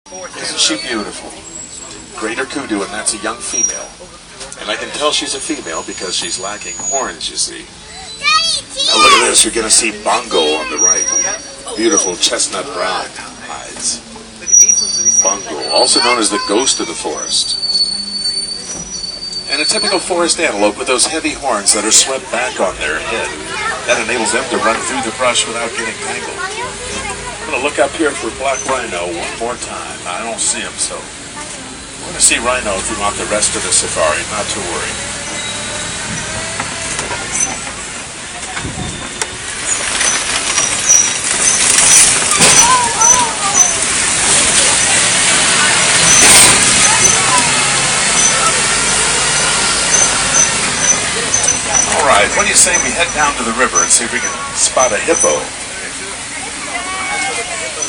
Isn't she beautiful? Greater kudu, and that's a young female. And I can tell she's a female because she's lacking horns, you see. Now look at this, you're going to see Bongo on the right. Beautiful chestnut brown hides. Bongo, also known as the ghost of the forest. And a typical forest antelope with those heavy horns that are swept back on their head. That enables them to run through the brush without getting tangled. I'm going to look up here for black rhino one more time. I don't see him, so we're going to see rhino throughout the rest of the safari, not to worry. Alright, what do you say we head down to the river and see if we can spot a hippo?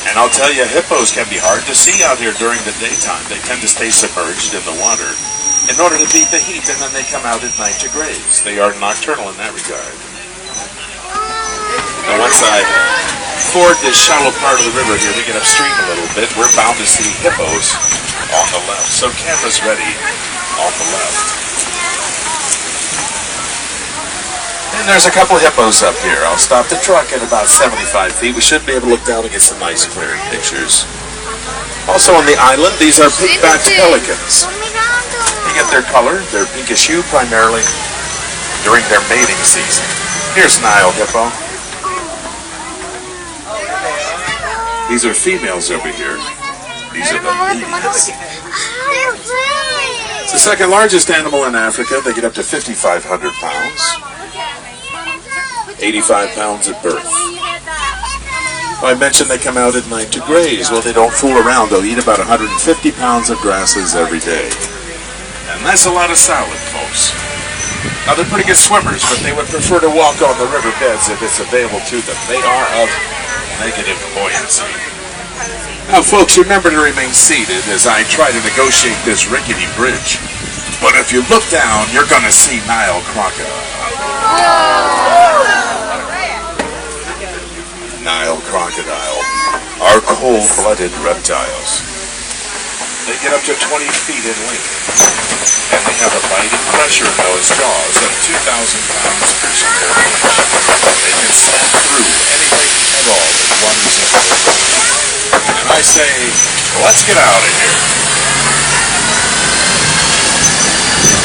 And I'll tell you, hippos can be hard to see out here during the daytime. They tend to stay submerged in the water in order to beat the heat, and then they come out at night to graze. They are nocturnal in that regard. Now once I ford this shallow part of the river here to get upstream a little bit, we're bound to see hippos on the left. So camera's ready on the left. And there's a couple hippos up here. I'll stop the truck at about 75 feet. We should be able to look down and get some nice clear pictures. Also on the island, these are pink-backed pelicans. They get their color, their pinkish hue, primarily during their mating season. Here's Nile hippo. These are females over here. These are the leads. It's the second largest animal in Africa. They get up to 5,500 pounds. 85 pounds at birth. Well, I mentioned they come out at night to graze. Well, they don't fool around. They'll eat about 150 pounds of grasses every day. And that's a lot of salad, folks. Now, they're pretty good swimmers, but they would prefer to walk on the river beds if it's available to them. They are of negative buoyancy. Now, folks, remember to remain seated as I try to negotiate this rickety bridge. But if you look down, you're going to see Nile crocodile. Nile crocodile are cold-blooded reptiles. They get up to 20 feet in length, and they have a biting pressure in those jaws of 2,000 pounds per square inch. They can slam through anything at all that wanders into their body. And I say, let's get out of here.